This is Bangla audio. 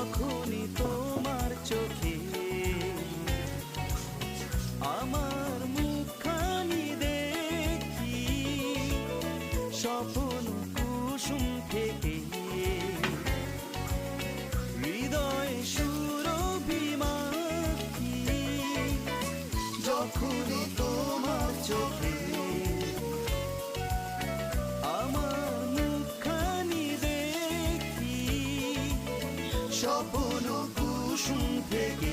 যখনই তোমার চোখে আমার মুখখানি দেখি, স্বপ্ন কুসুম থেকে হৃদয় সুরভি মাখি। যখনই তোমার চোখে আমার মুখখানি দেখি, স্বপ্ন কুসুম থেকে